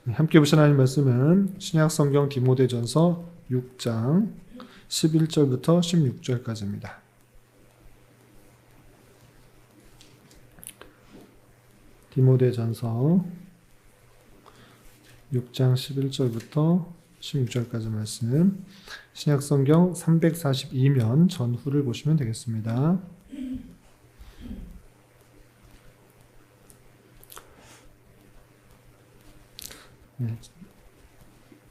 함께 보신 하나님 말씀은 신약성경 디모데전서 6장 11절부터 16절까지입니다. 디모데전서 6장 11절부터 16절까지 말씀, 신약성경 342면 전후를 보시면 되겠습니다.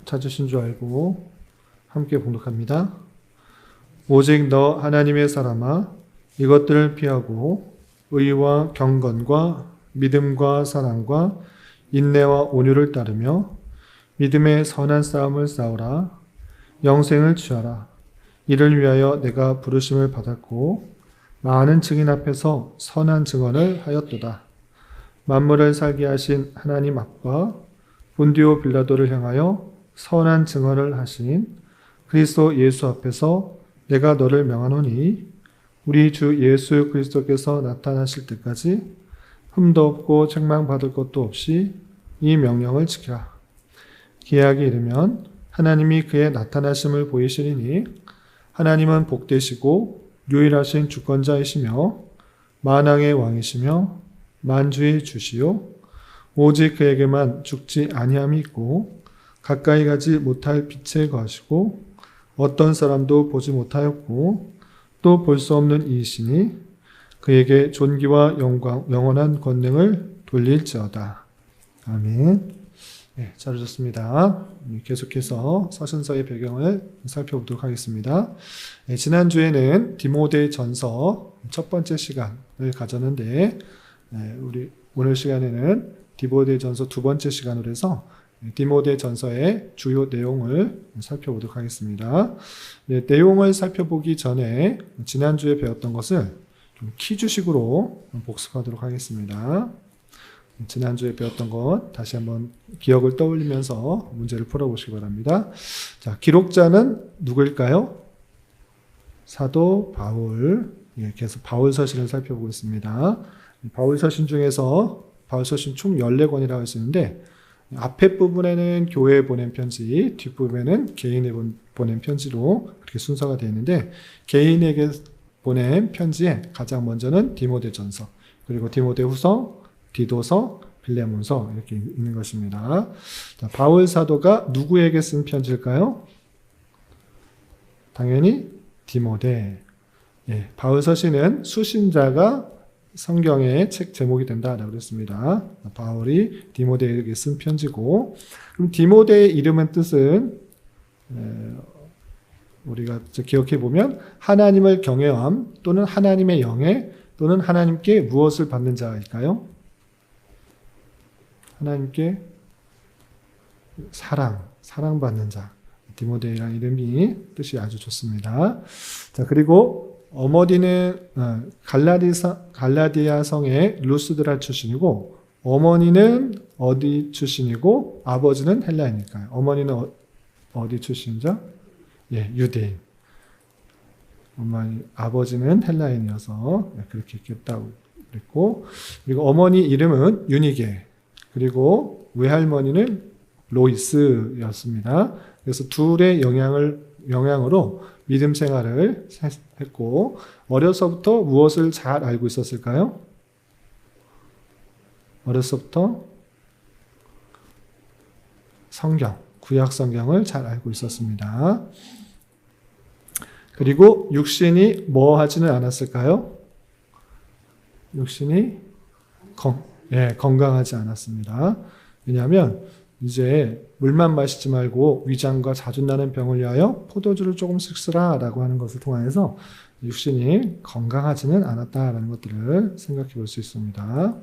찾으신 줄 알고 함께 봉독합니다. 오직 너 하나님의 사람아, 이것들을 피하고 의와 경건과 믿음과 사랑과 인내와 온유를 따르며 믿음의 선한 싸움을 싸우라. 영생을 취하라. 이를 위하여 내가 부르심을 받았고 많은 증인 앞에서 선한 증언을 하였도다. 만물을 살게 하신 하나님 앞과 본디오 빌라도를 향하여 선한 증언을 하신 그리스도 예수 앞에서 내가 너를 명하노니 우리 주 예수 그리스도께서 나타나실 때까지 흠도 없고 책망받을 것도 없이 이 명령을 지키라. 기약이 이르면 하나님이 그의 나타나심을 보이시리니 하나님은 복되시고 유일하신 주권자이시며 만왕의 왕이시며 만주의 주시요 오직 그에게만 죽지 아니함이 있고 가까이 가지 못할 빛에 거하시고 어떤 사람도 보지 못하였고 또 볼 수 없는 이이시니 그에게 존귀와 영광, 영원한 권능을 돌릴지어다. 아멘. 네, 잘 오셨습니다. 계속해서 서신서의 배경을 살펴보도록 하겠습니다. 네, 지난주에는 디모데전서 첫 번째 시간을 가졌는데 우리 오늘 시간에는 디모데전서 두 번째 시간으로 해서 디모데전서의 주요 내용을 살펴보도록 하겠습니다. 네, 내용을 살펴보기 전에 지난주에 배웠던 것을 좀 퀴즈식으로 복습하도록 하겠습니다. 지난주에 배웠던 것 다시 한번 기억을 떠올리면서 문제를 풀어보시기 바랍니다. 자, 기록자는 누구일까요? 사도 바울. 계속 바울 서신을 살펴보고 있습니다. 바울 서신 중에서 바울 서신 총 14권이라고 할 수 있는데 앞에 부분에는 교회에 보낸 편지, 뒷부분에는 개인에 보낸 편지로 그렇게 순서가 되어 있는데 개인에게 보낸 편지에 가장 먼저는 디모데전서, 그리고 디모데후서, 디도서, 빌레몬서 이렇게 있는 것입니다. 자, 바울 사도가 누구에게 쓴 편지일까요? 당연히 디모데. 예, 바울 서신은 수신자가 성경의 책 제목이 된다라고 했습니다. 바울이 디모데에게 쓴 편지고, 그럼 디모데의 이름의 뜻은 우리가 기억해 보면 하나님을 경외함 또는 하나님의 영예 또는 하나님께 무엇을 받는 자일까요? 하나님께 사랑받는 자. 디모데라는 이름이 뜻이 아주 좋습니다. 자, 그리고 어머니는 갈라디아 성의 루스드라 출신이고 어머니는 어디 출신이고 아버지는 헬라인일까요? 어머니는 어디 출신이죠? 예, 유대인. 아버지는 헬라인이어서 그렇게 했다고 그랬고, 그리고 어머니 이름은 유니게, 그리고 외할머니는 로이스였습니다. 그래서 둘의 영향으로 믿음 생활을 했고, 어려서부터 무엇을 잘 알고 있었을까요? 어려서부터 성경, 구약 성경을 잘 알고 있었습니다. 그리고 육신이 뭐 하지는 않았을까요? 육신이 건강하지 않았습니다. 왜냐하면 이제 물만 마시지 말고 위장과 자주 나는 병을 위하여 포도주를 조금씩 쓰라라고 하는 것을 통해서 육신이 건강하지는 않았다라는 것들을 생각해 볼 수 있습니다.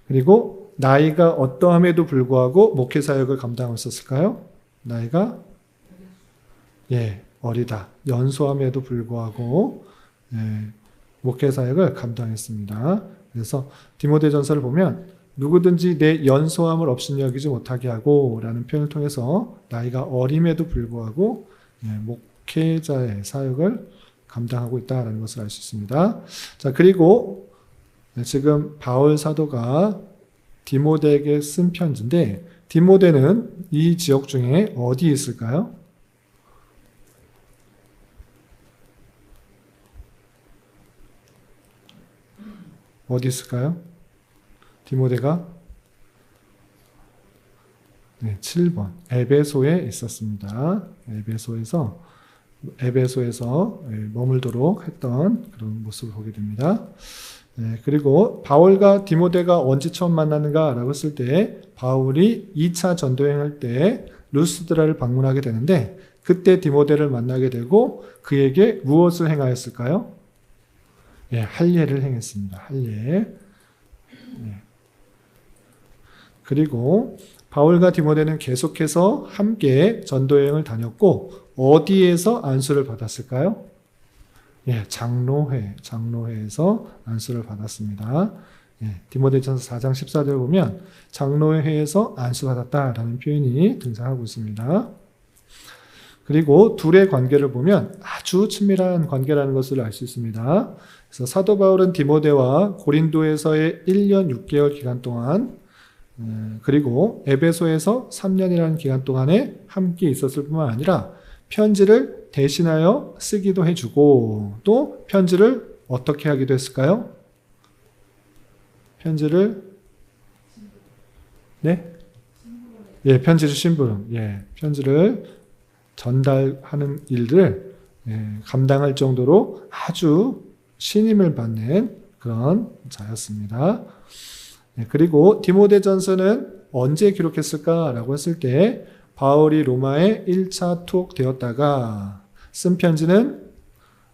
그리고 나이가 어떠함에도 불구하고 목회 사역을 감당하고 있었을까요? 나이가 어리다. 연소함에도 불구하고 목회 사역을 감당했습니다. 그래서 디모데전서를 보면 누구든지 내 연소함을 업신여기지 못하게 하고 라는 표현을 통해서 나이가 어림에도 불구하고 목회자의 사역을 감당하고 있다는 것을 알 수 있습니다. 자, 그리고 지금 바울 사도가 디모데에게 쓴 편지인데 디모데는 이 지역 중에 어디 있을까요? 어디 있을까요? 디모데가 7번 에베소에 있었습니다. 에베소에서 머물도록 했던 그런 모습을 보게 됩니다. 그리고 바울과 디모데가 언제 처음 만났는가라고 했을 때 바울이 2차 전도여행할 때 루스드라를 방문하게 되는데 그때 디모데를 만나게 되고 그에게 무엇을 행하였을까요? 할례를 행했습니다. 할례. 그리고 바울과 디모데는 계속해서 함께 전도여행을 다녔고 어디에서 안수를 받았을까요? 장로회에서 안수를 받았습니다. 디모데전서 4장 14절을 보면 장로회에서 안수받았다라는 표현이 등장하고 있습니다. 그리고 둘의 관계를 보면 아주 친밀한 관계라는 것을 알 수 있습니다. 그래서 사도 바울은 디모데와 고린도에서의 1년 6개월 기간 동안 그리고 에베소에서 3년이라는 기간 동안에 함께 있었을 뿐만 아니라 편지를 대신하여 쓰기도 해주고 또 편지를 어떻게 하기도 했을까요? 편지를 편지를 심부름. 편지를 전달하는 일들을 감당할 정도로 아주 신임을 받는 그런 자였습니다. 그리고 디모데전서는 언제 기록했을까라고 했을 때 바울이 로마에 1차 투옥되었다가 쓴 편지는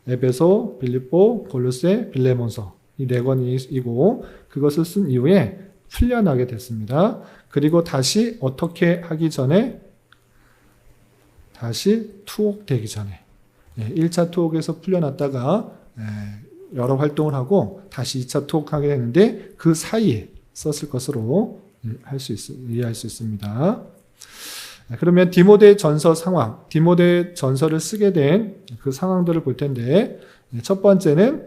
에베소, 빌립보, 골로새, 빌레몬서 이 4권이고 그것을 쓴 이후에 풀려나게 됐습니다. 그리고 다시 어떻게 하기 전에 다시 투옥되기 전에 1차 투옥에서 풀려났다가 여러 활동을 하고 다시 2차 투옥하게 되는데 그 사이에 썼을 것으로 이해할 수 있습니다. 그러면 디모데 전서 상황, 디모데 전서를 쓰게 된 그 상황들을 볼 텐데 첫 번째는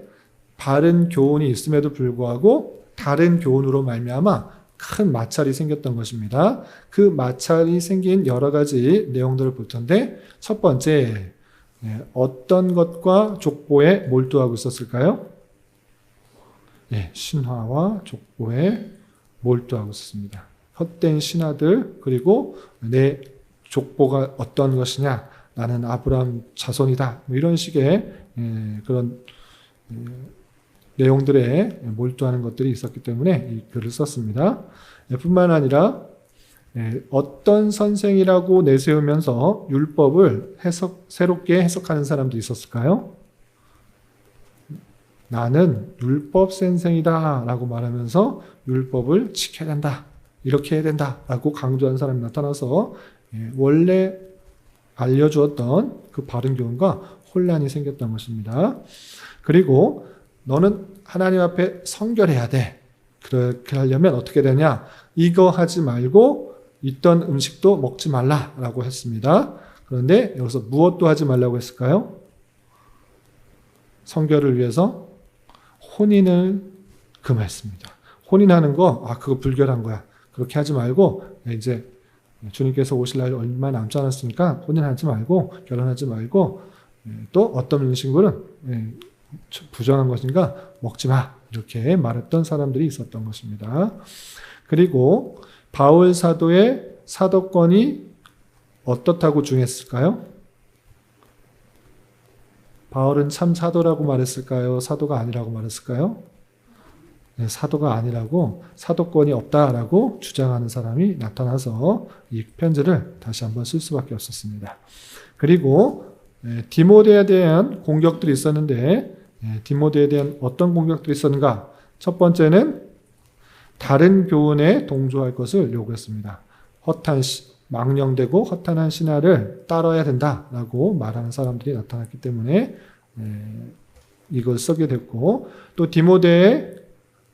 바른 교훈이 있음에도 불구하고 다른 교훈으로 말미암아 큰 마찰이 생겼던 것입니다. 그 마찰이 생긴 여러 가지 내용들을 볼 텐데 첫 번째, 어떤 것과 족보에 몰두하고 있었을까요? 신화와 족보에 몰두하고 있었습니다. 헛된 신화들 그리고 내 족보가 어떤 것이냐 나는 아브라함 자손이다 이런 식의 그런 내용들에 몰두하는 것들이 있었기 때문에 이 글을 썼습니다. 뿐만 아니라 어떤 선생이라고 내세우면서 율법을 새롭게 해석하는 사람도 있었을까요? 나는 율법 선생이다 라고 말하면서 율법을 지켜야 된다 이렇게 해야 된다 라고 강조한 사람이 나타나서 원래 알려주었던 그 바른 교훈과 혼란이 생겼던 것입니다. 그리고 너는 하나님 앞에 성결해야 돼. 그렇게 하려면 어떻게 되냐? 이거 하지 말고 있던 음식도 먹지 말라라고 했습니다. 그런데 여기서 무엇도 하지 말라고 했을까요? 성결을 위해서 혼인을 금했습니다. 혼인하는 거, 그거 불결한 거야. 그렇게 하지 말고 이제 주님께서 오실 날 얼마 남지 않았으니까 혼인하지 말고 결혼하지 말고 또 어떤 음식물은 부정한 것인가 먹지 마 이렇게 말했던 사람들이 있었던 것입니다. 그리고 바울 사도의 사도권이 어떻다고 중했을까요? 바울은 참 사도라고 말했을까요? 사도가 아니라고 말했을까요? 사도가 아니라고 사도권이 없다라고 주장하는 사람이 나타나서 이 편지를 다시 한번 쓸 수밖에 없었습니다. 그리고 디모데에 대한 공격들이 있었는데 디모데에 대한 어떤 공격들이 있었는가? 첫 번째는 다른 교훈에 동조할 것을 요구했습니다. 망령되고 허탄한 신화를 따라야 된다라고 말하는 사람들이 나타났기 때문에 이걸 쓰게 됐고 또 디모데에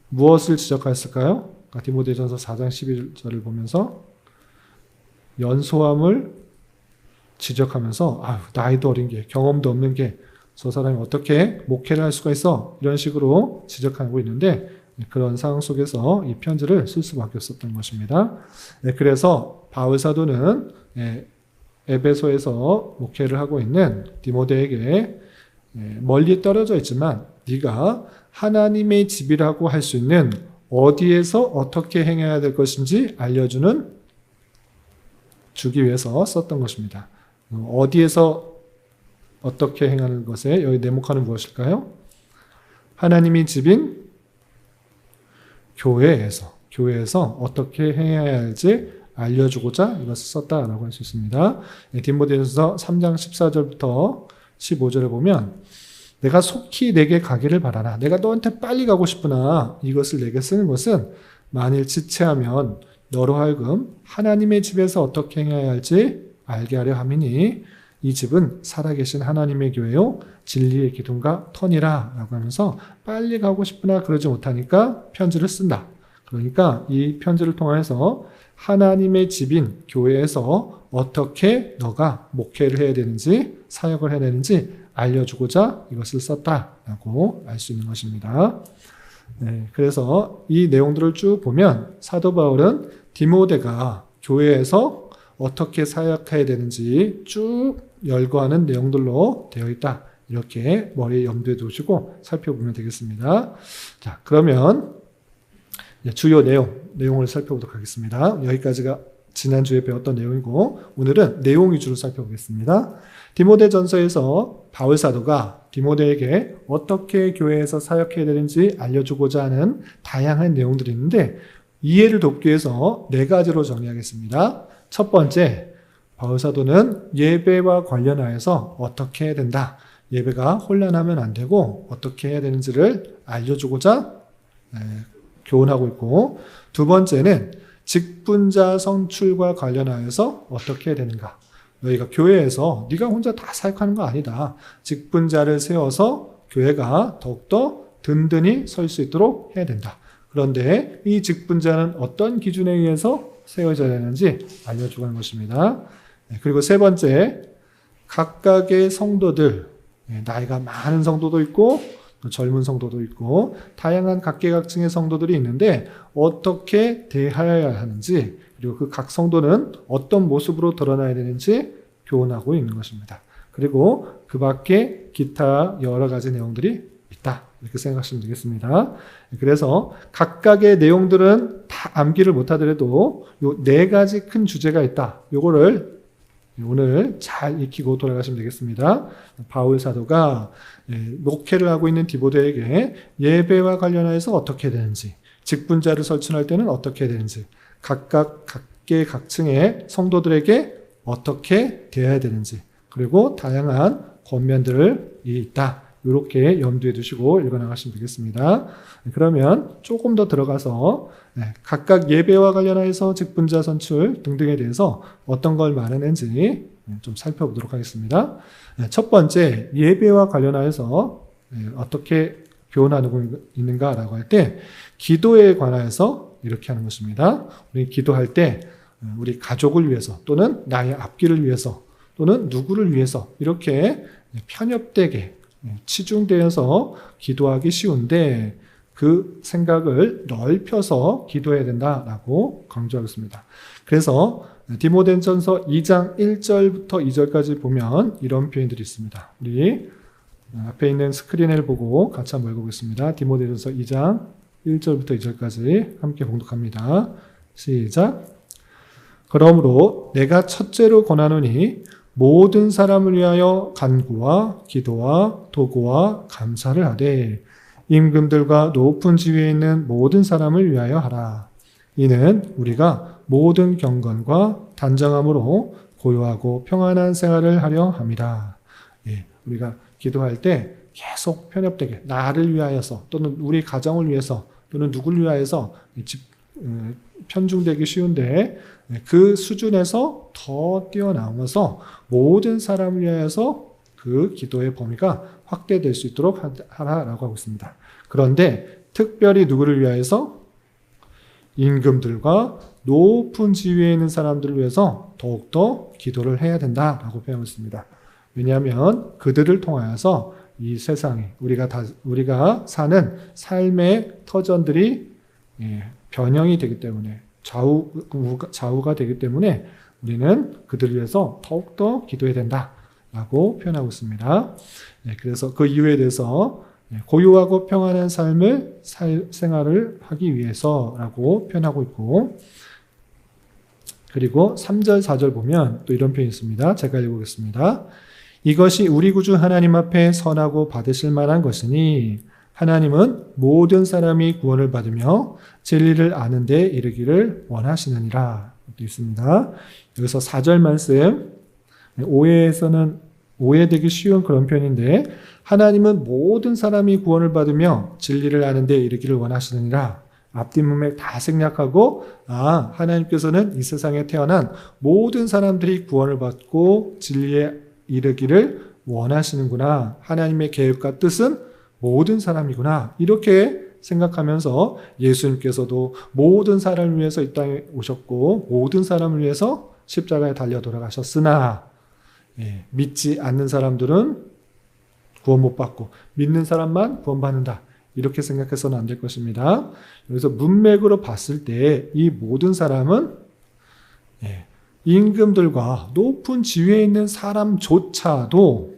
무엇을 지적하였을까요? 디모데전서 4장 11절을 보면서 연소함을 지적하면서 나이도 어린 게 경험도 없는 게 저 사람이 어떻게 목회를 할 수가 있어? 이런 식으로 지적하고 있는데 그런 상황 속에서 이 편지를 쓸 수밖에 없었던 것입니다. 그래서 바울 사도는 에베소에서 목회를 하고 있는 디모데에게 멀리 떨어져 있지만 네가 하나님의 집이라고 할 수 있는 어디에서 어떻게 행해야 될 것인지 알려주는 주기 위해서 썼던 것입니다. 어디에서 어떻게 행하는 것에 여기 내목하는 무엇일까요? 하나님의 집인 교회에서 어떻게 행해야 할지 알려주고자 이것을 썼다라고 할 수 있습니다. 디모데전서 3장 14절부터 15절에 보면 내가 속히 내게 가기를 바라나 내가 너한테 빨리 가고 싶으나 이것을 내게 쓰는 것은 만일 지체하면 너로 하여금 하나님의 집에서 어떻게 행해야 할지 알게 하려 함이니 이 집은 살아계신 하나님의 교회요 진리의 기둥과 터니라 라고 하면서 빨리 가고 싶으나 그러지 못하니까 편지를 쓴다. 그러니까 이 편지를 통해서 하나님의 집인 교회에서 어떻게 너가 목회를 해야 되는지 사역을 해야 되는지 알려주고자 이것을 썼다라고 알 수 있는 것입니다. 그래서 이 내용들을 쭉 보면 사도 바울은 디모데가 교회에서 어떻게 사역해야 되는지 쭉 열거하는 내용들로 되어 있다. 이렇게 머리에 염두에 두시고 살펴보면 되겠습니다. 자, 그러면 주요 내용을 살펴보도록 하겠습니다. 여기까지가 지난주에 배웠던 내용이고 오늘은 내용 위주로 살펴보겠습니다. 디모데전서에서 바울 사도가 디모데에게 어떻게 교회에서 사역해야 되는지 알려주고자 하는 다양한 내용들이 있는데 이해를 돕기 위해서 4가지로 정리하겠습니다. 첫 번째, 바울 사도는 예배와 관련하여서 어떻게 해야 된다. 예배가 혼란하면 안 되고 어떻게 해야 되는지를 알려주고자 교훈하고 있고, 두 번째는 직분자 선출과 관련하여서 어떻게 해야 되는가. 너희가 교회에서 네가 혼자 다 사역하는 거 아니다. 직분자를 세워서 교회가 더욱더 든든히 설 수 있도록 해야 된다. 그런데 이 직분자는 어떤 기준에 의해서 세워져야 되는지 알려주고 하는 것입니다. 그리고 세 번째, 각각의 성도들, 나이가 많은 성도도 있고 젊은 성도도 있고 다양한 각계각층의 성도들이 있는데 어떻게 대하여야 하는지, 그리고 그 각 성도는 어떤 모습으로 드러나야 되는지 교훈하고 있는 것입니다. 그리고 그 밖에 기타 여러 가지 내용들이 있다. 이렇게 생각하시면 되겠습니다. 그래서 각각의 내용들은 다 암기를 못하더라도 요 4가지 큰 주제가 있다. 요거를 오늘 잘 익히고 돌아가시면 되겠습니다. 바울 사도가 목회를 하고 있는 디모데에게 예배와 관련해서 어떻게 해야 되는지, 직분자를 설치할 때는 어떻게 해야 되는지, 각계각층의 성도들에게 어떻게 대해야 되는지, 그리고 다양한 권면들이 있다. 이렇게 염두에 두시고 읽어나가시면 되겠습니다. 그러면 조금 더 들어가서 각각 예배와 관련해서 직분자 선출 등등에 대해서 어떤 걸 말하는지 좀 살펴보도록 하겠습니다. 첫 번째, 예배와 관련해서 어떻게 교훈하고 있는가라고 할 때 기도에 관하여서 이렇게 하는 것입니다. 우리 기도할 때 우리 가족을 위해서 또는 나의 앞길을 위해서 또는 누구를 위해서 이렇게 편협되게 치중되어서 기도하기 쉬운데 그 생각을 넓혀서 기도해야 된다라고 강조하겠습니다. 그래서 디모데전서 2장 1절부터 2절까지 보면 이런 표현들이 있습니다. 우리 앞에 있는 스크린을 보고 같이 한번 읽어보겠습니다. 디모데전서 2장 1절부터 2절까지 함께 봉독합니다. 시작. 그러므로 내가 첫째로 권하노니 모든 사람을 위하여 간구와 기도와 도구와 감사를 하되 임금들과 높은 지위에 있는 모든 사람을 위하여 하라. 이는 우리가 모든 경건과 단정함으로 고요하고 평안한 생활을 하려 함이라. 우리가 기도할 때 계속 편협되게 나를 위하여서 또는 우리 가정을 위해서 또는 누구를 위하여서 편중되기 쉬운데 그 수준에서 더 뛰어넘어서 모든 사람을 위하여서 그 기도의 범위가 확대될 수 있도록 하라라고 하고 있습니다. 그런데 특별히 누구를 위하여서? 임금들과 높은 지위에 있는 사람들을 위해서 더욱더 기도를 해야 된다라고 표현하고 있습니다. 왜냐하면 그들을 통하여서 이 세상에 우리가 사는 삶의 터전들이 변형이 되기 때문에 좌우가 되기 때문에 우리는 그들을 위해서 더욱더 기도해야 된다라고 표현하고 있습니다. 그래서 그 이유에 대해서 고요하고 평안한 삶을 생활을 하기 위해서라고 표현하고 있고, 그리고 3절, 4절 보면 또 이런 표현이 있습니다. 제가 읽어보겠습니다. 이것이 우리 구주 하나님 앞에 선하고 받으실 만한 것이니 하나님은 모든 사람이 구원을 받으며 진리를 아는 데 이르기를 원하시느니라. 또 있습니다. 여기서 4절 말씀, 오해되기 쉬운 그런 표현인데, 하나님은 모든 사람이 구원을 받으며 진리를 아는 데 이르기를 원하시느니라. 앞뒤 문맥 다 생략하고, 하나님께서는 이 세상에 태어난 모든 사람들이 구원을 받고 진리에 이르기를 원하시는구나. 하나님의 계획과 뜻은 모든 사람이구나. 이렇게 생각하면서 예수님께서도 모든 사람을 위해서 이 땅에 오셨고 모든 사람을 위해서 십자가에 달려 돌아가셨으나 믿지 않는 사람들은 구원 못 받고 믿는 사람만 구원받는다. 이렇게 생각해서는 안 될 것입니다. 여기서 문맥으로 봤을 때 이 모든 사람은 임금들과 높은 지위에 있는 사람조차도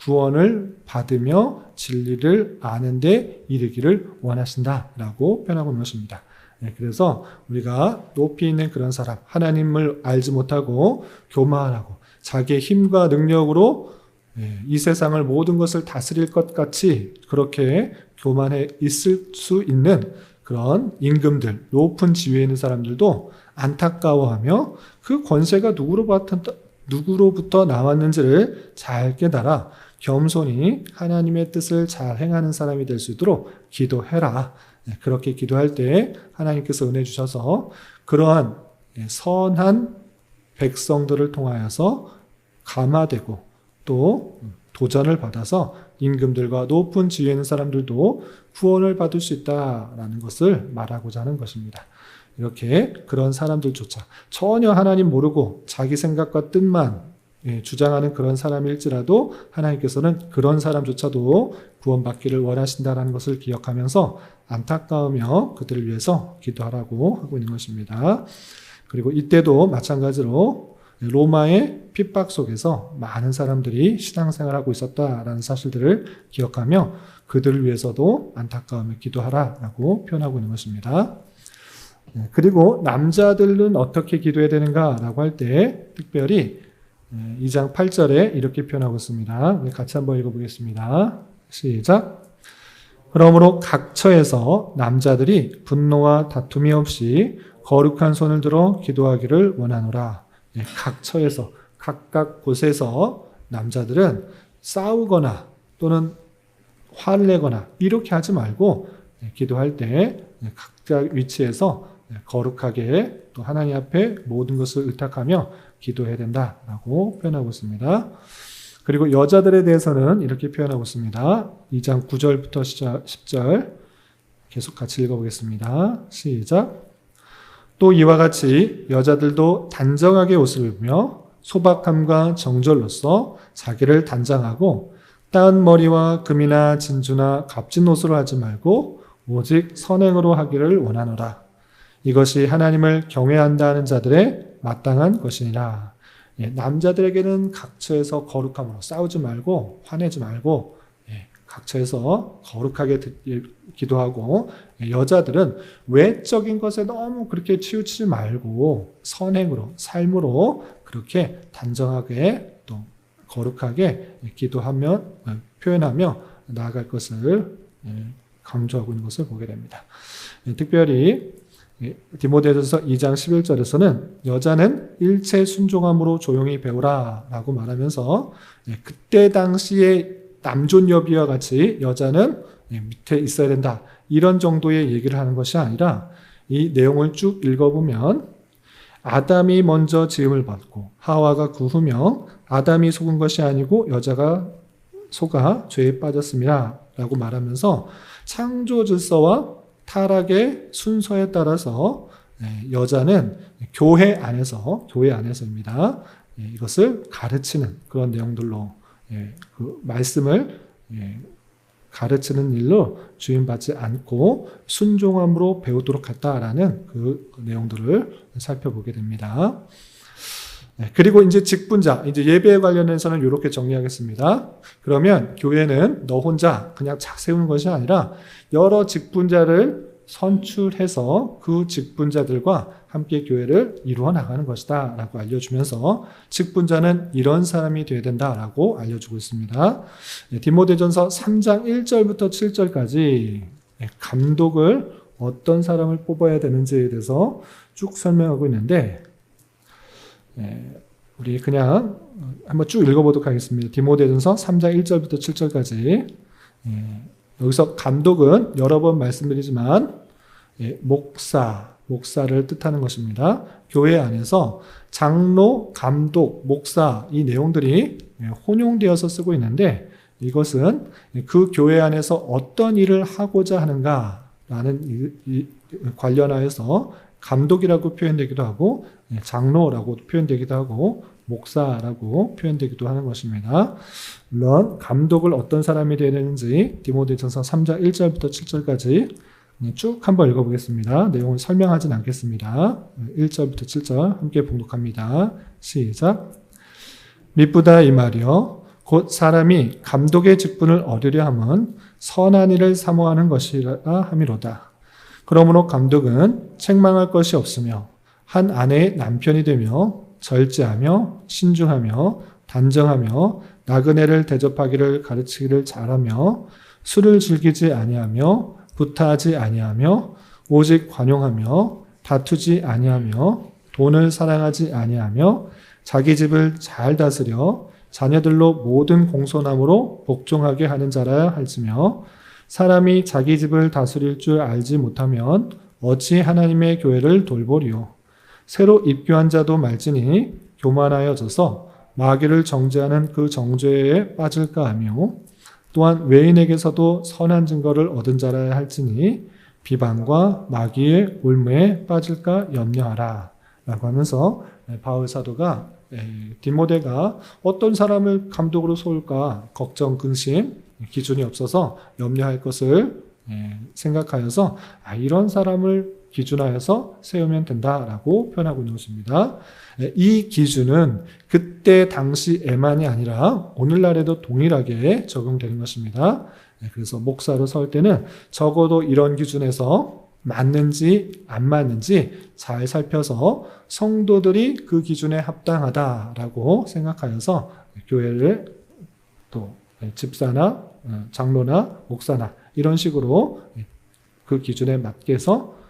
구원을 받으며 진리를 아는 데 이르기를 원하신다라고 표현하고 있는 것입니다. 그래서 우리가 높이 있는 그런 사람, 하나님을 알지 못하고 교만하고 자기의 힘과 능력으로 이 세상을 모든 것을 다스릴 것 같이 그렇게 교만해 있을 수 있는 그런 임금들, 높은 지위에 있는 사람들도 안타까워하며 그 권세가 누구로부터 나왔는지를 잘 깨달아 겸손히 하나님의 뜻을 잘 행하는 사람이 될 수 있도록 기도해라. 그렇게 기도할 때 하나님께서 은혜 주셔서 그러한 선한 백성들을 통하여서 감화되고 또 도전을 받아서 임금들과 높은 지위에 있는 사람들도 구원을 받을 수 있다라는 것을 말하고자 하는 것입니다. 이렇게 그런 사람들조차 전혀 하나님 모르고 자기 생각과 뜻만 주장하는 그런 사람일지라도 하나님께서는 그런 사람조차도 구원받기를 원하신다는 것을 기억하면서 안타까우며 그들을 위해서 기도하라고 하고 있는 것입니다. 그리고 이때도 마찬가지로 로마의 핍박 속에서 많은 사람들이 신앙생활하고 있었다라는 사실들을 기억하며 그들을 위해서도 안타까우며 기도하라라고 표현하고 있는 것입니다. 그리고 남자들은 어떻게 기도해야 되는가라고 할 때 특별히 2장 8절에 이렇게 표현하고 있습니다. 같이 한번 읽어보겠습니다. 시작. 그러므로 각 처에서 남자들이 분노와 다툼이 없이 거룩한 손을 들어 기도하기를 원하노라. 각 처에서 각각 곳에서 남자들은 싸우거나 또는 화를 내거나 이렇게 하지 말고 기도할 때 각자 위치에서 거룩하게 또 하나님 앞에 모든 것을 의탁하며 기도해야 된다라고 표현하고 있습니다. 그리고 여자들에 대해서는 이렇게 표현하고 있습니다. 2장 9절부터 10절 계속 같이 읽어보겠습니다. 시작. 또 이와 같이 여자들도 단정하게 옷을 입으며 소박함과 정절로서 자기를 단장하고 따은 머리와 금이나 진주나 값진 옷으로 하지 말고 오직 선행으로 하기를 원하노라. 이것이 하나님을 경외한다는 자들의 마땅한 것이니라. 남자들에게는 각처에서 거룩함으로 싸우지 말고 화내지 말고 각처에서 거룩하게 기도하고, 여자들은 외적인 것에 너무 그렇게 치우치지 말고 선행으로, 삶으로 그렇게 단정하게 또 거룩하게 기도하며 표현하며 나아갈 것을 강조하고 있는 것을 보게 됩니다. 특별히 디모데전서 2장 11절에서는 여자는 일체 순종함으로 조용히 배우라 라고 말하면서 그때 당시에 남존여비와 같이 여자는 밑에 있어야 된다, 이런 정도의 얘기를 하는 것이 아니라 이 내용을 쭉 읽어보면 아담이 먼저 지음을 받고 하와가 그 후며 아담이 속은 것이 아니고 여자가 속아 죄에 빠졌습니다 라고 말하면서 창조 질서와 타락의 순서에 따라서 여자는 교회 안에서입니다. 이것을 가르치는 그런 내용들로 그 말씀을 가르치는 일로 주임받지 않고 순종함으로 배우도록 했다라는 그 내용들을 살펴보게 됩니다. 그리고 이제 직분자, 이제 예배에 관련해서는 이렇게 정리하겠습니다. 그러면 교회는 너 혼자 그냥 착 세우는 것이 아니라 여러 직분자를 선출해서 그 직분자들과 함께 교회를 이루어 나가는 것이다 라고 알려주면서 직분자는 이런 사람이 되어야 된다라고 알려주고 있습니다. 디모데전서 3장 1절부터 7절까지 감독을 어떤 사람을 뽑아야 되는지에 대해서 쭉 설명하고 있는데 우리 그냥 한번 쭉 읽어보도록 하겠습니다. 디모데전서 3장 1절부터 7절까지. 여기서 감독은 여러 번 말씀드리지만 목사를 뜻하는 것입니다. 교회 안에서 장로, 감독, 목사 이 내용들이 혼용되어서 쓰고 있는데 이것은 그 교회 안에서 어떤 일을 하고자 하는가라는 관련하여서 감독이라고 표현되기도 하고 장로라고 표현되기도 하고 목사라고 표현되기도 하는 것입니다. 물론 감독을 어떤 사람이 되는지 디모데전서 3장 1절부터 7절까지 쭉 한번 읽어보겠습니다. 내용을 설명하진 않겠습니다. 1절부터 7절 함께 봉독합니다. 시작. 미쁘다 이 말이여 곧 사람이 감독의 직분을 얻으려 함은 선한 일을 사모하는 것이라 함이로다. 그러므로 감독은 책망할 것이 없으며 한 아내의 남편이 되며 절제하며 신중하며 단정하며 나그네를 대접하기를 가르치기를 잘하며 술을 즐기지 아니하며 부타하지 아니하며 오직 관용하며 다투지 아니하며 돈을 사랑하지 아니하며 자기 집을 잘 다스려 자녀들로 모든 공손함으로 복종하게 하는 자라야 할지며 사람이 자기 집을 다스릴 줄 알지 못하면 어찌 하나님의 교회를 돌보리요. 새로 입교한 자도 말지니 교만하여져서 마귀를 정죄하는 그 정죄에 빠질까 하며 또한 외인에게서도 선한 증거를 얻은 자라야 할지니 비방과 마귀의 올무에 빠질까 염려하라 라고 하면서 바울 사도가 디모데가 어떤 사람을 감독으로 세울까 걱정, 근심, 기준이 없어서 염려할 것을 생각하여서 이런 사람을 기준하여서 세우면 된다라고 표현하고 있는 것입니다. 이 기준은 그때 당시에만이 아니라 오늘날에도 동일하게 적용되는 것입니다. 그래서 목사로 설 때는 적어도 이런 기준에서 맞는지 안 맞는지 잘 살펴서 성도들이 그 기준에 합당하다라고 생각하여서 교회를 또 집사나 장로나 목사나 이런 식으로 그 기준에 맞게서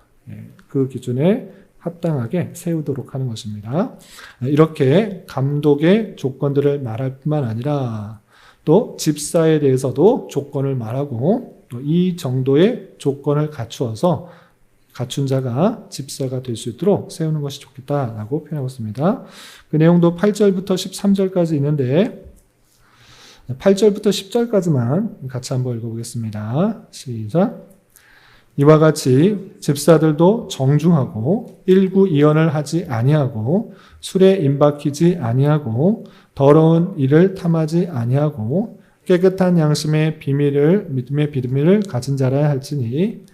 그 기준에 합당하게 세우도록 하는 것입니다. 이렇게 감독의 조건들을 말할 뿐만 아니라 또 집사에 대해서도 조건을 말하고 또 이 정도의 조건을 갖추어서 갖춘 자가 집사가 될 수 있도록 세우는 것이 좋겠다라고 표현하고 있습니다. 그 내용도 8절부터 13절까지 있는데 8절부터 10절까지만 같이 한번 읽어보겠습니다. 시작. 이와 같이 집사들도 정중하고 일구이연을 하지 아니하고 술에 임박히지 아니하고 더러운 일을 탐하지 아니하고 깨끗한 양심의 믿음의 비밀을 가진 자라야 할지니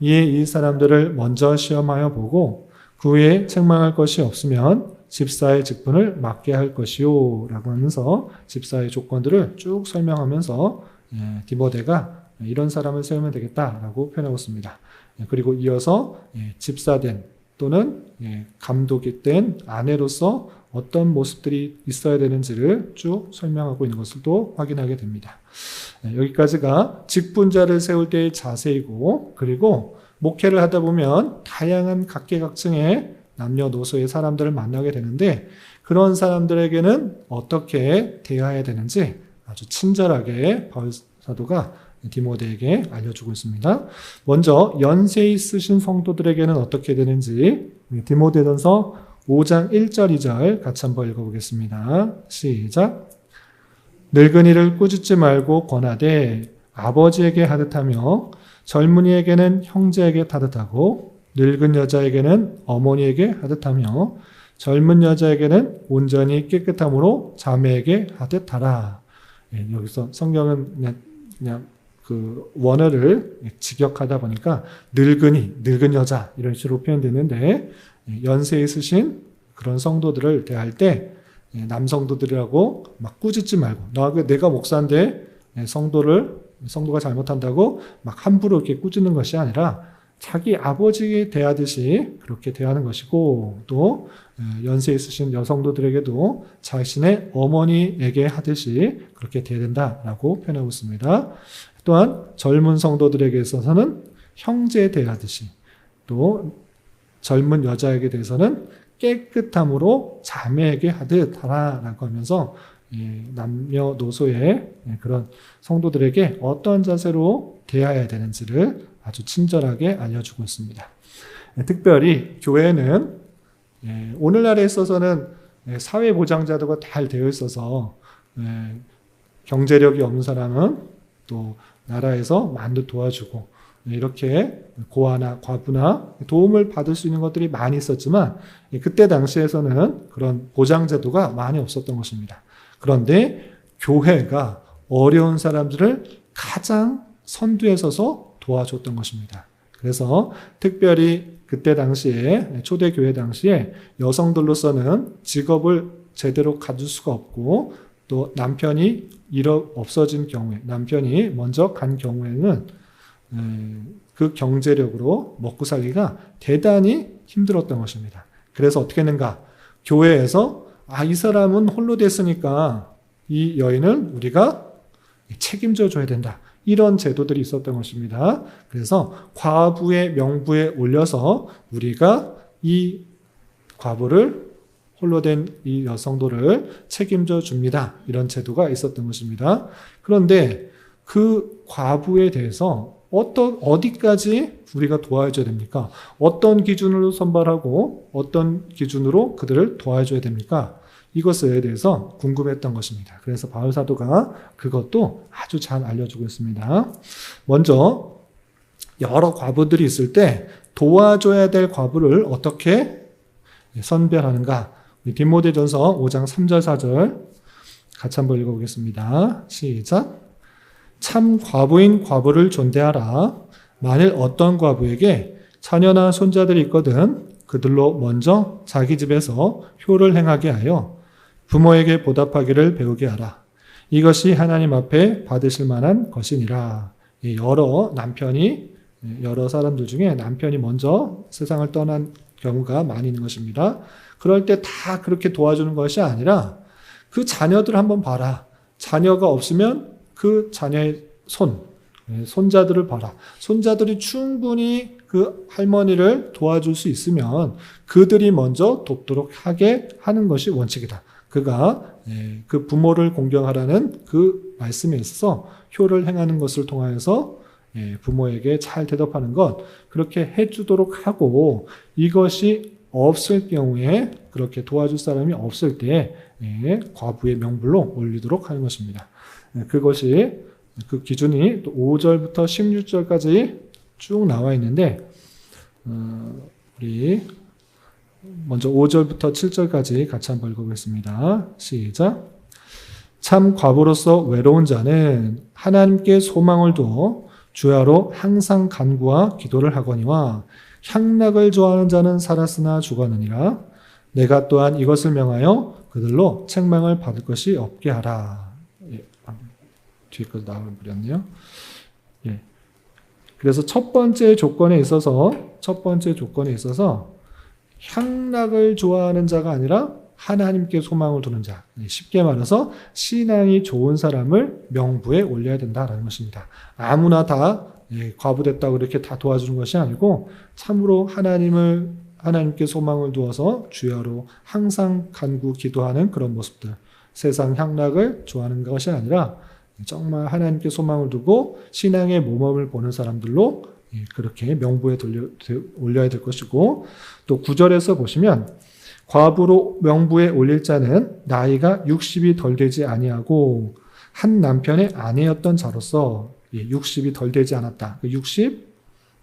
이에 이 사람들을 먼저 시험하여 보고 그 후에 책망할 것이 없으면 집사의 직분을 맡게 할 것이요 라고 하면서 집사의 조건들을 쭉 설명하면서 디모데가 이런 사람을 세우면 되겠다라고 표현하고 있습니다. 그리고 이어서 집사된 또는 감독이 된 아내로서 어떤 모습들이 있어야 되는지를 쭉 설명하고 있는 것을 또 확인하게 됩니다. 여기까지가 직분자를 세울 때의 자세이고 그리고 목회를 하다 보면 다양한 각계각층의 남녀노소의 사람들을 만나게 되는데 그런 사람들에게는 어떻게 대해야 되는지 아주 친절하게 바울 사도가 디모데에게 알려주고 있습니다. 먼저 연세 있으신 성도들에게는 어떻게 되는지 디모데전서 5장 1절 2절 같이 한번 읽어보겠습니다. 시작. 늙은이를 꾸짖지 말고 권하되 아버지에게 하듯하며 젊은이에게는 형제에게 하듯하고 늙은 여자에게는 어머니에게 하듯하며 젊은 여자에게는 온전히 깨끗함으로 자매에게 하듯하라. 여기서 성경은 그냥 그냥 그 원어를 직역하다 보니까 늙은 여자 이런 식으로 표현되는데 연세 있으신 그런 성도들을 대할 때 남성도들이라고 막 꾸짖지 말고 내가 목사인데 성도가 잘못한다고 막 함부로 이렇게 꾸짖는 것이 아니라 자기 아버지에 대하듯이 그렇게 대하는 것이고 또 연세 있으신 여성도들에게도 자신의 어머니에게 하듯이 그렇게 대해야 된다라고 표현하고 있습니다. 또한 젊은 성도들에게 있어서는 형제에 대하듯이 또 젊은 여자에게 대해서는 깨끗함으로 자매에게 하듯 하라라고 하면서 남녀노소의 그런 성도들에게 어떤 자세로 대해야 되는지를 아주 친절하게 알려주고 있습니다. 특별히 교회는 오늘날에 있어서는 사회보장제도가 잘 되어 있어서 경제력이 없는 사람은 또 나라에서 많이 도와주고 이렇게 고아나 과부나 도움을 받을 수 있는 것들이 많이 있었지만 그때 당시에서는 그런 보장제도가 많이 없었던 것입니다. 그런데 교회가 어려운 사람들을 가장 선두에 서서 도와줬던 것입니다. 그래서 특별히 그때 당시에 초대교회 당시에 여성들로서는 직업을 제대로 가질 수가 없고 또 남편이 없어진 경우에 남편이 먼저 간 경우에는 그 경제력으로 먹고 살기가 대단히 힘들었던 것입니다. 그래서 어떻게 했는가? 교회에서 이 사람은 홀로 됐으니까 이 여인은 우리가 책임져 줘야 된다. 이런 제도들이 있었던 것입니다. 그래서 과부의 명부에 올려서 우리가 이 과부를 홀로 된 이 여성도를 책임져 줍니다. 이런 제도가 있었던 것입니다. 그런데 그 과부에 대해서 어디까지 우리가 도와줘야 됩니까? 어떤 기준으로 선발하고 어떤 기준으로 그들을 도와줘야 됩니까? 이것에 대해서 궁금했던 것입니다. 그래서 바울 사도가 그것도 아주 잘 알려주고 있습니다. 먼저 여러 과부들이 있을 때 도와줘야 될 과부를 어떻게 선별하는가? 디모데전서 5장 3절 4절 같이 한번 읽어보겠습니다. 시작. 참 과부인 과부를 존대하라. 만일 어떤 과부에게 자녀나 손자들이 있거든 그들로 먼저 자기 집에서 효를 행하게 하여 부모에게 보답하기를 배우게 하라. 이것이 하나님 앞에 받으실 만한 것이니라. 여러 사람들 중에 남편이 먼저 세상을 떠난 경우가 많이 있는 것입니다. 그럴 때 다 그렇게 도와주는 것이 아니라 그 자녀들 한번 봐라. 자녀가 없으면 그 자녀의 손자들을 봐라. 손자들이 충분히 그 할머니를 도와줄 수 있으면 그들이 먼저 돕도록 하게 하는 것이 원칙이다. 그가 그 부모를 공경하라는 그 말씀에 있어서 효를 행하는 것을 통하여서 부모에게 잘 대답하는 것 그렇게 해주도록 하고 이것이 없을 경우에 그렇게 도와줄 사람이 없을 때 과부의 명분로 올리도록 하는 것입니다. 그것이 그 기준이 또 5절부터 16절까지 쭉 나와 있는데 우리 먼저 5절부터 7절까지 같이 한번 읽어보겠습니다. 시작. 참 과부로서 외로운 자는 하나님께 소망을 두어 주야로 항상 간구와 기도를 하거니와 향락을 좋아하는 자는 살았으나 죽었느니라. 내가 또한 이것을 명하여 그들로 책망을 받을 것이 없게 하라. 뒤에 거 나와버렸네요. 그래서 첫 번째 조건에 있어서 향락을 좋아하는 자가 아니라 하나님께 소망을 두는 자. 쉽게 말해서 신앙이 좋은 사람을 명부에 올려야 된다라는 것입니다. 아무나 다 과부됐다고 이렇게 다 도와주는 것이 아니고 참으로 하나님께 소망을 두어서 주야로 항상 간구 기도하는 그런 모습들. 세상 향락을 좋아하는 것이 아니라 정말 하나님께 소망을 두고 신앙의 모범을 보는 사람들로 그렇게 명부에 올려야 될 것이고 또 9절에서 보시면 과부로 명부에 올릴 자는 나이가 60이 덜 되지 아니하고 한 남편의 아내였던 자로서 60이 덜 되지 않았다. 60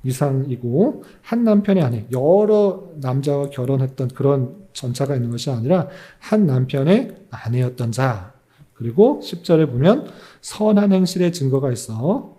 이상이고 한 남편의 아내, 여러 남자와 결혼했던 그런 전차가 있는 것이 아니라 한 남편의 아내였던 자. 그리고 10절에 보면 선한 행실의 증거가 있어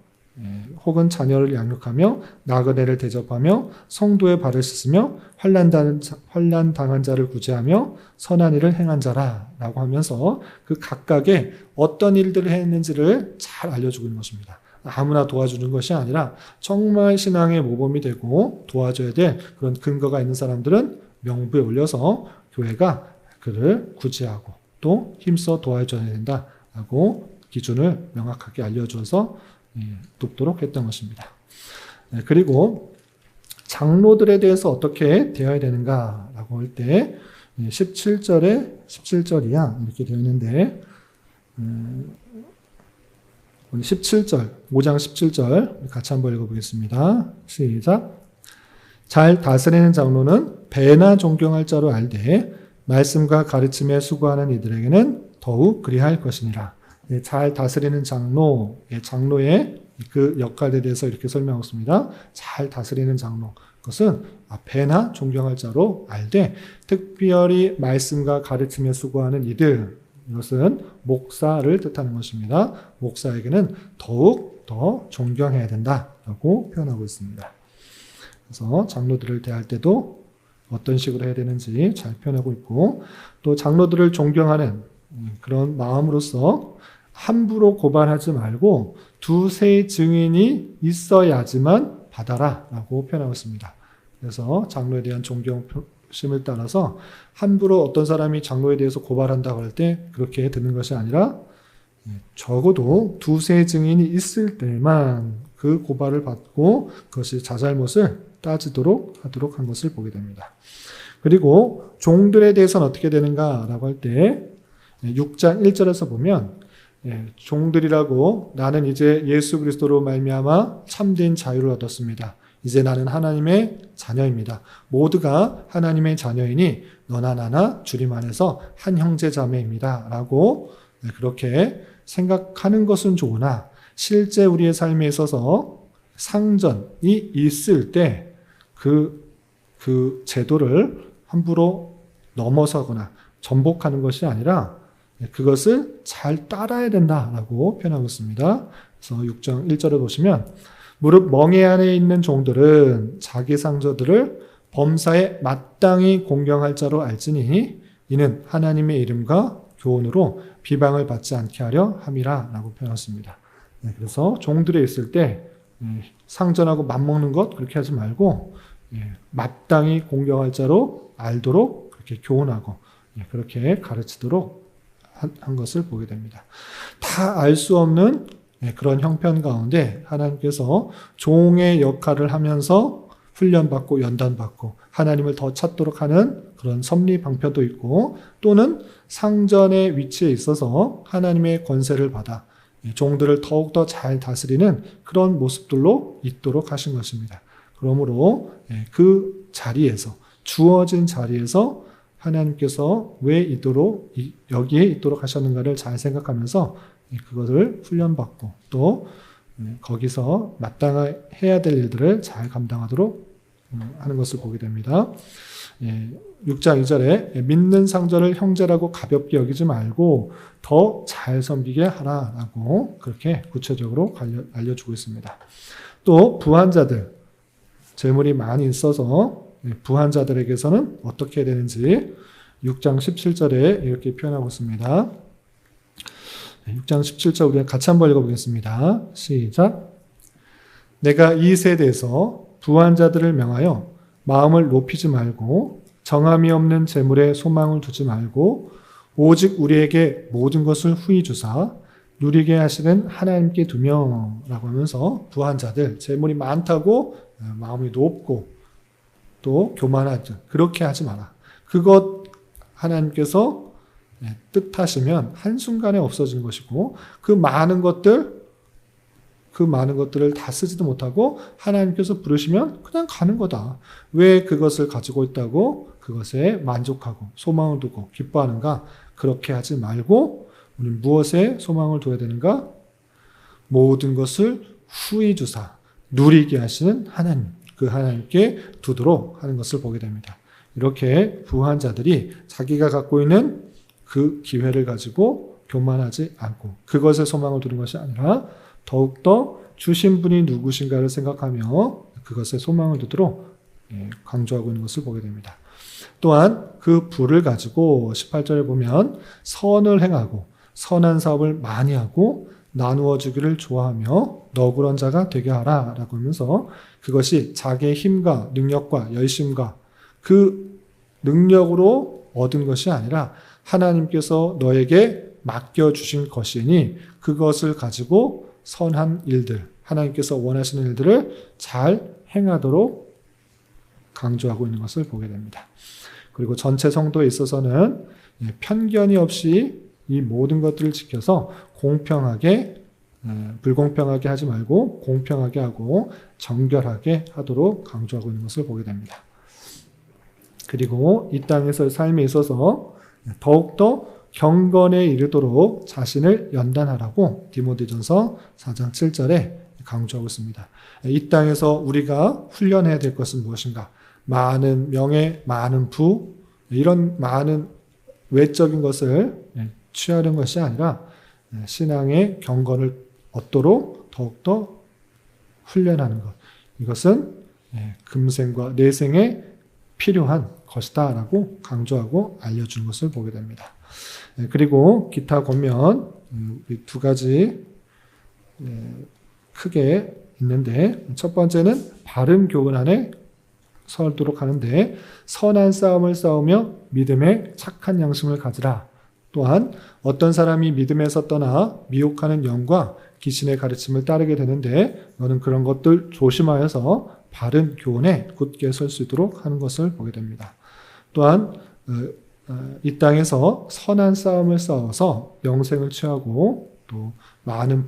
혹은 자녀를 양육하며 나그네를 대접하며 성도의 발을 씻으며 환난 당한 자를 구제하며 선한 일을 행한 자라라고 하면서 그 각각의 어떤 일들을 했는지를 잘 알려주고 있는 것입니다. 아무나 도와주는 것이 아니라 정말 신앙의 모범이 되고 도와줘야 될 그런 근거가 있는 사람들은 명부에 올려서 교회가 그를 구제하고 또 힘써 도와줘야 된다라고 기준을 명확하게 알려줘서 돕도록 했던 것입니다. 그리고 장로들에 대해서 어떻게 되어야 되는가라고 할 때 17절이야 이렇게 되어 있는데 17절, 5장 17절 같이 한번 읽어보겠습니다. 시작. 잘 다스리는 장로는 배나 존경할 자로 알되 말씀과 가르침에 수고하는 이들에게는 더욱 그리할 것이니라. 잘 다스리는 장로의 그 역할에 대해서 이렇게 설명하고 있습니다. 잘 다스리는 장로. 그것은 배나 존경할 자로 알되 특별히 말씀과 가르침에 수고하는 이들, 이것은 목사를 뜻하는 것입니다. 목사에게는 더욱 더 존경해야 된다라고 표현하고 있습니다. 그래서 장로들을 대할 때도 어떤 식으로 해야 되는지 잘 표현하고 있고 또 장로들을 존경하는 그런 마음으로서 함부로 고발하지 말고 두세 증인이 있어야지만 받아라라고 표현하고 있습니다. 그래서 장로에 대한 존경심을 따라서 함부로 어떤 사람이 장로에 대해서 고발한다고 할 때 그렇게 듣는 것이 아니라 적어도 두세 증인이 있을 때만 그 고발을 받고 그것이 자잘못을 따지도록 하도록 한 것을 보게 됩니다. 그리고 종들에 대해서는 어떻게 되는가라고 할 때 6장 1절에서 보면 종들이라고 나는 이제 예수 그리스도로 말미암아 참된 자유를 얻었습니다. 이제 나는 하나님의 자녀입니다. 모두가 하나님의 자녀이니 너나 나나 주님 안에서 한 형제 자매입니다. 라고 그렇게 생각하는 것은 좋으나 실제 우리의 삶에 있어서 상전이 있을 때 그 제도를 함부로 넘어서거나 전복하는 것이 아니라 그것을 잘 따라야 된다라고 표현하고 있습니다. 그래서 6장 1절에 보시면 무릇 멍에 안에 있는 종들은 자기 상저들을 범사에 마땅히 공경할 자로 알지니 이는 하나님의 이름과 교훈으로 비방을 받지 않게 하려 함이라 라고 표현했습니다. 그래서 종들에 있을 때 상전하고 맞먹는 것 그렇게 하지 말고 마땅히 공경할 자로 알도록 그렇게 교훈하고 그렇게 가르치도록 한 것을 보게 됩니다. 다 알 수 없는 그런 형편 가운데 하나님께서 종의 역할을 하면서 훈련받고 연단받고 하나님을 더 찾도록 하는 그런 섭리 방편도 있고 또는 상전의 위치에 있어서 하나님의 권세를 받아 종들을 더욱더 잘 다스리는 그런 모습들로 있도록 하신 것입니다. 그러므로 그 자리에서 주어진 자리에서 하나님께서 왜 여기에 있도록 하셨는가를 잘 생각하면서 그것을 훈련받고 또 거기서 마땅해야 될 일들을 잘 감당하도록 하는 것을 보게 됩니다. 6장 2절에 믿는 상전을 형제라고 가볍게 여기지 말고 더 잘 섬기게 하라라고 그렇게 구체적으로 알려주고 있습니다. 또 부한자들, 재물이 많이 있어서 부한자들에게서는 어떻게 해야 되는지 6장 17절에 이렇게 표현하고 있습니다. 6장 17절 우리가 같이 한번 읽어보겠습니다. 시작. 내가 이 세대에서 부한자들을 명하여 마음을 높이지 말고 정함이 없는 재물에 소망을 두지 말고 오직 우리에게 모든 것을 후히 주사 누리게 하시는 하나님께 두며 라고 하면서 부한자들, 재물이 많다고 마음이 높고 또 교만하지 그렇게 하지 마라. 그것 하나님께서 뜻하시면 한순간에 없어진 것이고 그 많은 것들을 다 쓰지도 못하고 하나님께서 부르시면 그냥 가는 거다. 왜 그것을 가지고 있다고 그것에 만족하고 소망을 두고 기뻐하는가? 그렇게 하지 말고 우리 무엇에 소망을 둬야 되는가? 모든 것을 후히 주사 누리게 하시는 하나님, 그 하나님께 두도록 하는 것을 보게 됩니다. 이렇게 부한 자들이 자기가 갖고 있는 그 기회를 가지고 교만하지 않고 그것에 소망을 두는 것이 아니라 더욱더 주신 분이 누구신가를 생각하며 그것에 소망을 두도록 강조하고 있는 것을 보게 됩니다. 또한 그 부를 가지고 18절에 보면 선을 행하고 선한 사업을 많이 하고 나누어 주기를 좋아하며 너그러운 자가 되게 하라 라고 하면서 그것이 자기의 힘과 능력과 열심과 그 능력으로 얻은 것이 아니라 하나님께서 너에게 맡겨주신 것이니 그것을 가지고 선한 일들, 하나님께서 원하시는 일들을 잘 행하도록 강조하고 있는 것을 보게 됩니다. 그리고 전체 성도에 있어서는 편견이 없이 이 모든 것들을 지켜서 공평하게, 불공평하게 하지 말고 공평하게 하고 정결하게 하도록 강조하고 있는 것을 보게 됩니다. 그리고 이 땅에서의 삶에 있어서 더욱더 경건에 이르도록 자신을 연단하라고 디모데전서 4장 7절에 강조하고 있습니다. 이 땅에서 우리가 훈련해야 될 것은 무엇인가? 많은 명예, 많은 부, 이런 많은 외적인 것을 취하는 것이 아니라 신앙의 경건을 얻도록 더욱더 훈련하는 것. 이것은 금생과 내생에 필요한 것이다 라고 강조하고 알려주는 것을 보게 됩니다. 그리고 기타 권면 두 가지 크게 있는데 첫 번째는 바른 교훈 안에 서도록 하는데 선한 싸움을 싸우며 믿음의 착한 양심을 가지라. 또한 어떤 사람이 믿음에서 떠나 미혹하는 영과 귀신의 가르침을 따르게 되는데 너는 그런 것들 조심하여서 바른 교훈에 굳게 설 수 있도록 하는 것을 보게 됩니다. 또한 이 땅에서 선한 싸움을 싸워서 영생을 취하고 또 많은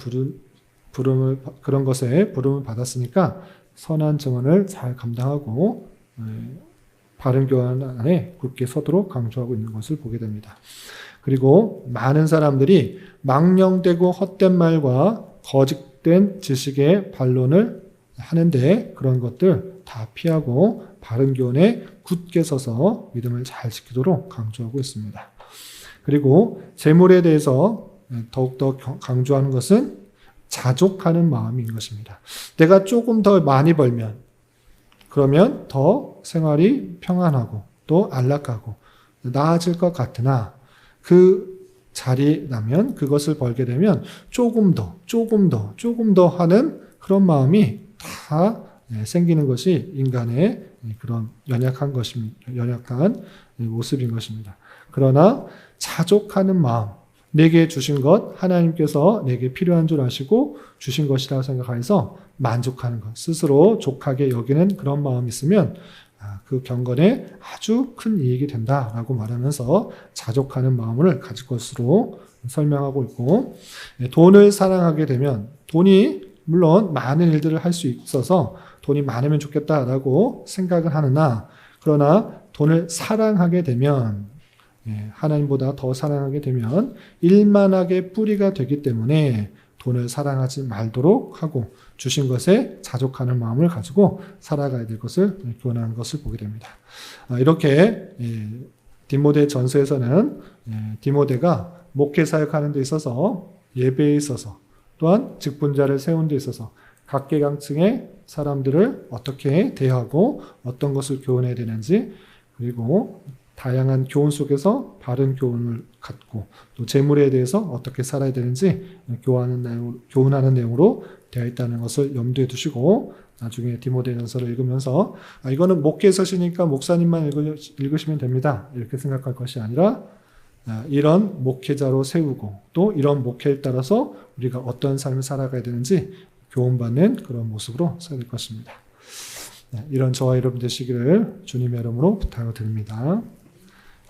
부름을 그런 것에 부름을 받았으니까 선한 증언을 잘 감당하고 바른 교훈 안에 굳게 서도록 강조하고 있는 것을 보게 됩니다. 그리고 많은 사람들이 망령되고 헛된 말과 거짓된 지식의 반론을 하는데 그런 것들 다 피하고 바른 교훈에 굳게 서서 믿음을 잘 지키도록 강조하고 있습니다. 그리고 재물에 대해서 더욱더 강조하는 것은 자족하는 마음인 것입니다. 내가 조금 더 많이 벌면 그러면 더 생활이 평안하고 또 안락하고 나아질 것 같으나 그 자리라면 그것을 벌게 되면 조금 더 하는 그런 마음이 다 생기는 것이 인간의 그런 연약한 모습인 것입니다. 그러나 자족하는 마음, 내게 주신 것 하나님께서 내게 필요한 줄 아시고 주신 것이라고 생각해서 만족하는 것, 스스로 족하게 여기는 그런 마음이 있으면 그 경건에 아주 큰 이익이 된다라고 말하면서 자족하는 마음을 가질 것으로 설명하고 있고, 돈을 사랑하게 되면 돈이 물론 많은 일들을 할 수 있어서 돈이 많으면 좋겠다라고 생각을 하느나 그러나 돈을 사랑하게 되면 하나님보다 더 사랑하게 되면 일만하게 뿌리가 되기 때문에 돈을 사랑하지 말도록 하고 주신 것에 자족하는 마음을 가지고 살아가야 될 것을 교훈하는 것을 보게 됩니다. 이렇게 디모데 전서에서는 디모데가 목회 사역하는 데 있어서 예배에 있어서 또한 직분자를 세운 데 있어서 각계각층의 사람들을 어떻게 대하고 어떤 것을 교훈해야 되는지 그리고 다양한 교훈 속에서 바른 교훈을 갖고 또 재물에 대해서 어떻게 살아야 되는지 교훈하는 내용으로 되어 있다는 것을 염두에 두시고 나중에 디모데전서를 읽으면서 이거는 목회에 서시니까 목사님만 읽으시면 됩니다. 이렇게 생각할 것이 아니라 이런 목회자로 세우고 또 이런 목회에 따라서 우리가 어떤 삶을 살아가야 되는지 교훈받는 그런 모습으로 써야 될 것입니다. 이런 저와 여러분 되시기를 주님의 이름으로 부탁을 드립니다.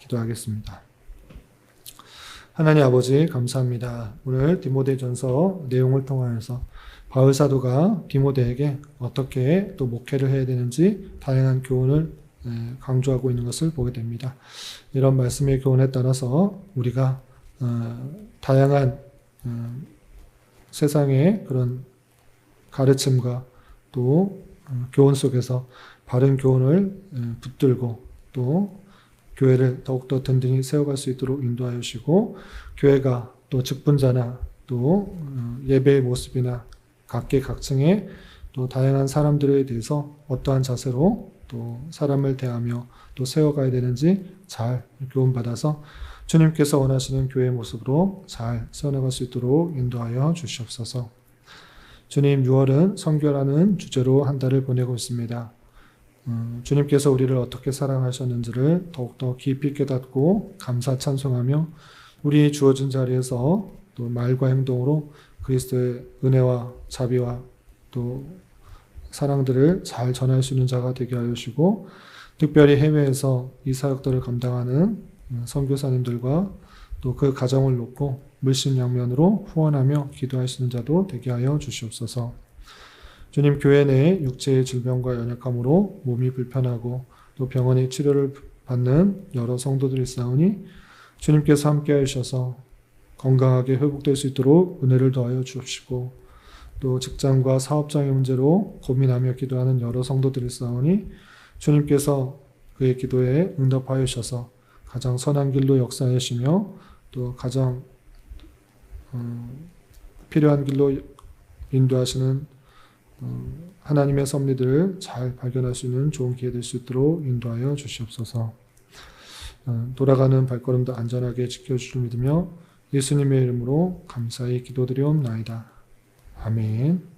기도하겠습니다. 하나님 아버지 감사합니다. 오늘 디모데전서 내용을 통하여서 바울 사도가 디모데에게 어떻게 또 목회를 해야 되는지 다양한 교훈을 강조하고 있는 것을 보게 됩니다. 이런 말씀의 교훈에 따라서 우리가 다양한 세상의 그런 가르침과 또 교훈 속에서 바른 교훈을 붙들고 또 교회를 더욱더 든든히 세워갈 수 있도록 인도하여 주시고 교회가 또 직분자나 또 예배의 모습이나 각계각층의 또 다양한 사람들에 대해서 어떠한 자세로 또 사람을 대하며 또 세워가야 되는지 잘 교훈받아서 주님께서 원하시는 교회의 모습으로 잘 세워나갈 수 있도록 인도하여 주시옵소서. 주님, 6월은 선교라는 주제로 한 달을 보내고 있습니다. 주님께서 우리를 어떻게 사랑하셨는지를 더욱더 깊이 깨닫고 감사 찬송하며 우리 주어진 자리에서 또 말과 행동으로 그리스도의 은혜와 자비와 또 사랑들을 잘 전할 수 있는 자가 되게 하여 주시고, 특별히 해외에서 이 사역들을 감당하는 선교사님들과 또 그 가정을 놓고 물심양면으로 후원하며 기도할 수 있는 자도 되게 하여 주시옵소서. 주님, 교회 내에 육체의 질병과 연약함으로 몸이 불편하고 또 병원의 치료를 받는 여러 성도들이 있사오니 주님께서 함께 하셔서 건강하게 회복될 수 있도록 은혜를 더하여 주옵시고, 또 직장과 사업장의 문제로 고민하며 기도하는 여러 성도들이 있사오니 주님께서 그의 기도에 응답하여 주셔서 가장 선한 길로 역사하시며 또 가장 필요한 길로 인도하시는 하나님의 섭리들을 잘 발견할 수 있는 좋은 기회 될 수 있도록 인도하여 주시옵소서. 돌아가는 발걸음도 안전하게 지켜주실 믿으며 예수님의 이름으로 감사히 기도드리옵나이다. 아멘.